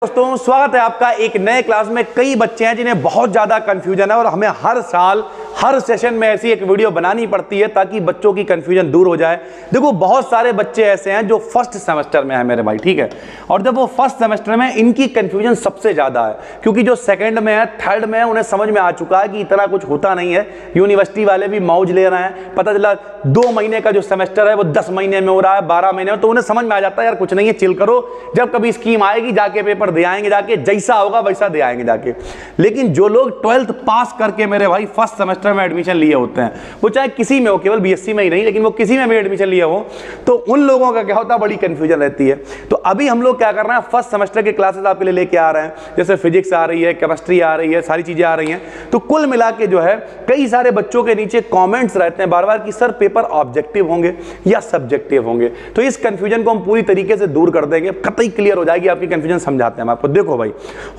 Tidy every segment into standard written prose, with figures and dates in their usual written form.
दोस्तों स्वागत है आपका एक नए क्लास में। कई बच्चे हैं जिन्हें बहुत ज्यादा कंफ्यूजन है और हमें हर साल हर सेशन में ऐसी एक वीडियो बनानी पड़ती है ताकि बच्चों की कंफ्यूजन दूर हो जाए। देखो बहुत सारे बच्चे ऐसे हैं जो फर्स्ट सेमेस्टर में है मेरे भाई, ठीक है, और जब वो फर्स्ट सेमेस्टर में इनकी कंफ्यूजन सबसे ज्यादा है क्योंकि जो सेकंड में है थर्ड में है उन्हें समझ में आ चुका है कि इतना कुछ होता नहीं है। यूनिवर्सिटी वाले भी मौज ले रहे हैं, पता चला 2 महीने का जो सेमेस्टर है वो 10 महीने में हो रहा है, 12 महीने में, तो उन्हें समझ में आ जाता है यार कुछ नहीं है, चिल करो, जब कभी स्कीम आएगी जाके पेपर दे आएंगे, जाके जैसा होगा वैसा दे आएंगे जाके। लेकिन जो लोग 12th पास करके मेरे भाई फर्स्ट सेमेस्टर में एडमिशन लिए होते हैं, वो चाहे किसी में हो, केवल बीएससी में ही नहीं, लेकिन वो किसी में भी एडमिशन लिए हो, तो उन लोगों का क्या होता है, बड़ी कंफ्यूजन रहती है। तो अभी हम लोग क्या कर रहे हैं, फर्स्ट सेमेस्टर के क्लासेस आपके लिए लेके आ रहे हैं, जैसे फिजिक्स आ रही है, केमिस्ट्री आ रही है, सारी चीजें आ रही हैं। तो कुल मिला के जो है कई सारे बच्चों के नीचे कॉमेंट्स रहते हैं बार बार कि सर पेपर ऑब्जेक्टिव होंगे या सब्जेक्टिव होंगे। तो इस कंफ्यूजन को हम पूरी तरीके से दूर कर देंगे, कतई क्लियर हो जाएगी आपकी कंफ्यूजन, समझाते हैं आपको। देखो भाई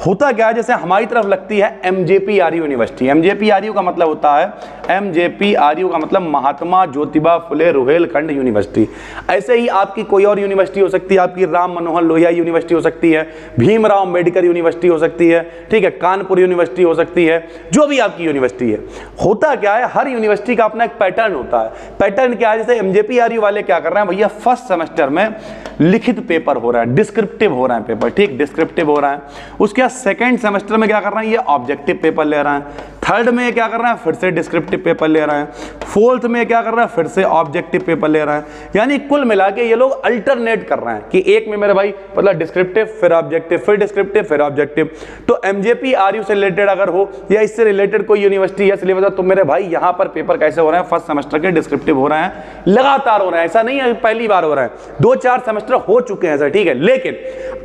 होता क्या है, जैसे हमारी तरफ लगती है एमजेपीआरयू यूनिवर्सिटी। एमजेपीआरयू का मतलब होता है, एमजेपीआरयू का मतलब महात्मा ज्योतिबा फुले रुहेलखंड यूनिवर्सिटी। ऐसे ही आपकी कोई और यूनिवर्सिटी हो सकती है, आपकी राम मनोहर लोहिया यूनिवर्सिटी हो सकती है, भीमराव अंबेडकर यूनिवर्सिटी हो सकती है, ठीक है, कानपुर यूनिवर्सिटी हो सकती है, जो भी आपकी यूनिवर्सिटी है। होता क्या है, हर यूनिवर्सिटी का अपना एक पैटर्न होता है। पैटर्न क्या है, जैसे एमजेपीआरयू वाले क्या कर रहे हैं भैया, फर्स्ट सेमेस्टर में लिखित पेपर हो रहा है, डिस्क्रिप्टिव हो रहा है पेपर, ठीक, डिस्क्रिप्टिव हो रहा है। उसके बाद सेकंड सेमेस्टर में क्या कर रहे हैं, ये ऑब्जेक्टिव पेपर ले रहे हैं। थर्ड में क्या कर रहे हैं, फिर से डिस्क्रिप्टिव पेपर ले रहे हैं। फोर्थ में क्या कर रहे हैं, फिर से ऑब्जेक्टिव पेपर ले रहे हैं। यानी कुल मिला के ये लोग अल्टरनेट कर रहे हैं कि एक में मेरे भाई मतलब डिस्क्रिप्टिव फिर ऑब्जेक्टिव फिर डिस्क्रिप्टिव फिर ऑब्जेक्टिव। तो एमजेपीआरयू से रिलेटेड अगर हो या इससे रिलेटेड कोई यूनिवर्सिटी या सिलेबस है, तो मेरे भाई यहाँ पर पेपर कैसे हो रहे हैं, फर्स्ट सेमेस्टर के डिस्क्रिप्टिव हो रहे हैं, लगातार हो रहे हैं, ऐसा नहीं है पहली बार हो रहा है, 2-4 सेमेस्टर हो चुके हैं सर, ठीक है। लेकिन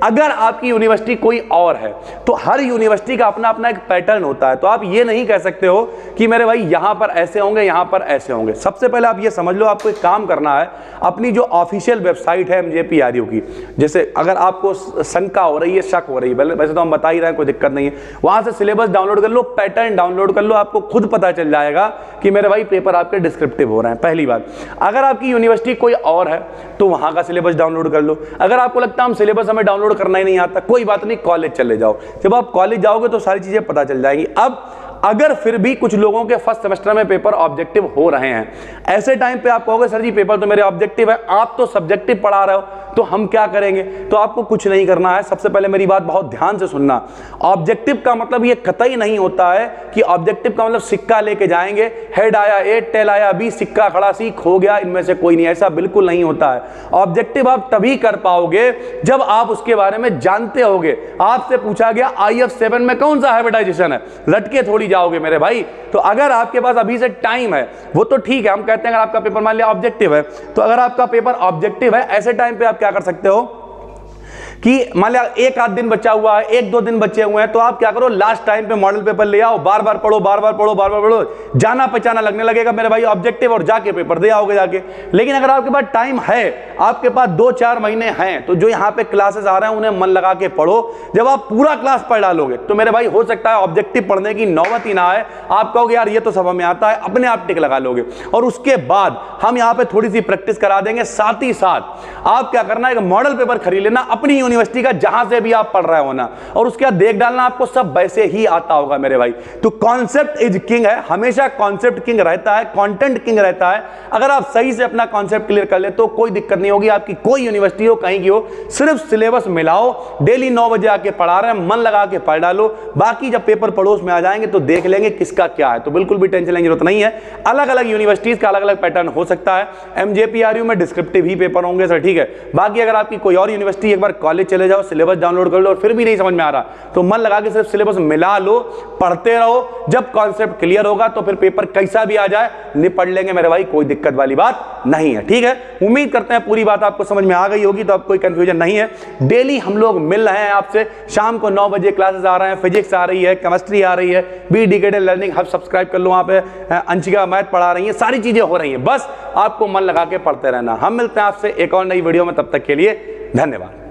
अगर आपकी यूनिवर्सिटी कोई और है तो हर यूनिवर्सिटी का अपना अपना एक पैटर्न होता है। तो आप ये नहीं कह सकते हो कि मेरे भाई यहां पर ऐसे होंगे यहां पर ऐसे होंगे। सबसे पहले आप ये समझ लो, आपको एक काम करना है, अपनी जो ऑफिशियल वेबसाइट है एमजेपीआरयू की, जैसे अगर आपको शंका हो रही है, शक हो रही है, वैसे तो हम बता ही रहे हैं, कोई दिक्कत नहीं है, वहां से सिलेबस डाउनलोड कर लो, पैटर्न डाउनलोड कर लो, आपको खुद पता चल जाएगा कि मेरे भाई पेपर आपके डिस्क्रिप्टिव हो रहे हैं। पहली बात, अगर आपकी यूनिवर्सिटी कोई और है तो वहां का सिलेबस डाउनलोड कर लो। अगर आपको लगता है हम सिलेबस हमें डाउनलोड करना ही नहीं आता, कोई बात नहीं, कॉलेज चले जाओ, जब आप कॉलेज जाओगे तो सारी चीजें पता चल जाएंगी। अब अगर फिर भी कुछ लोगों के फर्स्ट सेमेस्टर में पेपर ऑब्जेक्टिव हो रहे हैं, ऐसे टाइम पे आप कहोगे सर जी पेपर तो मेरे ऑब्जेक्टिव है, आप तो सब्जेक्टिव पढ़ा रहे हो, तो हम क्या करेंगे। तो आपको कुछ नहीं करना है। सबसे पहले मेरी बात बहुत ध्यान से सुनना, ऑब्जेक्टिव का मतलब ये कतई नहीं होता है कि ऑब्जेक्टिव का मतलब सिक्का लेके जाएंगे, हेड आया ए टेल आया बी, सिक्का खड़ा सी खो गया, इनमें से कोई नहीं, ऐसा बिल्कुल नहीं होता है। ऑब्जेक्टिव आप तभी कर पाओगे जब आप उसके बारे में जानते होगे। आपसे पूछा गया IF7 में कौन सा हाइब्रिडाइजेशन है, लटके थोड़ी जाओगे मेरे भाई। तो अगर आपके पास अभी से टाइम है वो तो ठीक है, हम कहते हैं अगर आपका पेपर मान लिया ऑब्जेक्टिव है, तो अगर आपका पेपर ऑब्जेक्टिव है, ऐसे टाइम पे आप क्या कर सकते हो कि मान लिया 1-8 दिन बचा हुआ है, 1-2 दिन बचे हुए हैं, तो आप क्या करो, लास्ट टाइम पे मॉडल पेपर ले आओ, बार बार पढ़ो, बार बार पढ़ो, बार बार पढ़ो, जाना पहचाना लगने लगेगा मेरे भाई ऑब्जेक्टिव, और जाके पेपर दे आओगे जाके। लेकिन अगर आपके पास टाइम है, आपके पास 2-4 महीने हैं, तो जो यहाँ पे क्लासेस आ रहे हैं उन्हें मन लगा के पढ़ो। जब आप पूरा क्लास पढ़ डालोगे तो मेरे भाई हो सकता है ऑब्जेक्टिव पढ़ने की नौबत ही ना आए, आप कहोगे यार ये तो सब हमें आता है, अपने आप टिक लगा लोगे। और उसके बाद हम यहाँ पे थोड़ी सी प्रैक्टिस करा देंगे, साथ ही साथ आप क्या करना है, मॉडल पेपर खरीद लेना अपनी यूनिवर्सिटी का, जहां से भी आप पढ़ रहे हो ना, और उसके बाद देख डालना, आपको सब वैसे ही आता होगा मेरे भाई। तो कॉन्सेप्ट इज किंग है, हमेशा कॉन्सेप्ट किंग रहता है, कंटेंट किंग रहता है। अगर आप सही से अपना कॉन्सेप्ट क्लियर कर ले तो कोई दिक्कत नहीं होगी, आपकी कोई यूनिवर्सिटी हो कहीं की हो, सिर्फ सिलेबस मिलाओ, डेली 9 बजे आके पढ़ा रहे हैं, मन लगा के पढ़ डालो, बाकी जब पेपर पड़ोस में आ जाएंगे तो देख लेंगे किसका क्या है। तो बिल्कुल भी टेंशन लेने की जरूरत नहीं है। अलग अलग यूनिवर्सिटीज का अलग अलग पैटर्न हो सकता है, एमजेपीआरयू में डिस्क्रिप्टिव ही पेपर होंगे सर, ठीक है। बाकी अगर आपकी कोई और यूनिवर्सिटी, एक बार कॉलेज चले जाओ, सिलेबस डाउनलोड कर लो, और फिर भी नहीं समझ में आ रहा तो मन लगा के सिर्फ सिलेबस मिला लो, पढ़ते रहो, जब कॉन्सेप्ट क्लियर होगा तो फिर पेपर कैसा भी आ जाए निपट लेंगे मेरे भाई, कोई दिक्कत वाली बात नहीं है, ठीक है। उम्मीद करते हैं पूरी बात आपको समझ में आ गई होगी, तो अब कोई कंफ्यूजन नहीं है। डेली हम लोग मिल रहे हैं आपसे, शाम को 9 बजे क्लासेस आ रहे हैं, फिजिक्स आ रही है, केमिस्ट्री आ रही है, बी डिकेटेड लर्निंग हब सब्सक्राइब कर लो, वहां पे अंशिका मैथ पढ़ा रही है, सारी चीजें हो रही हैं, बस आपको मन लगा के पढ़ते रहना। हम मिलते हैं आपसे एक और नई वीडियो में, तब तक के लिए धन्यवाद।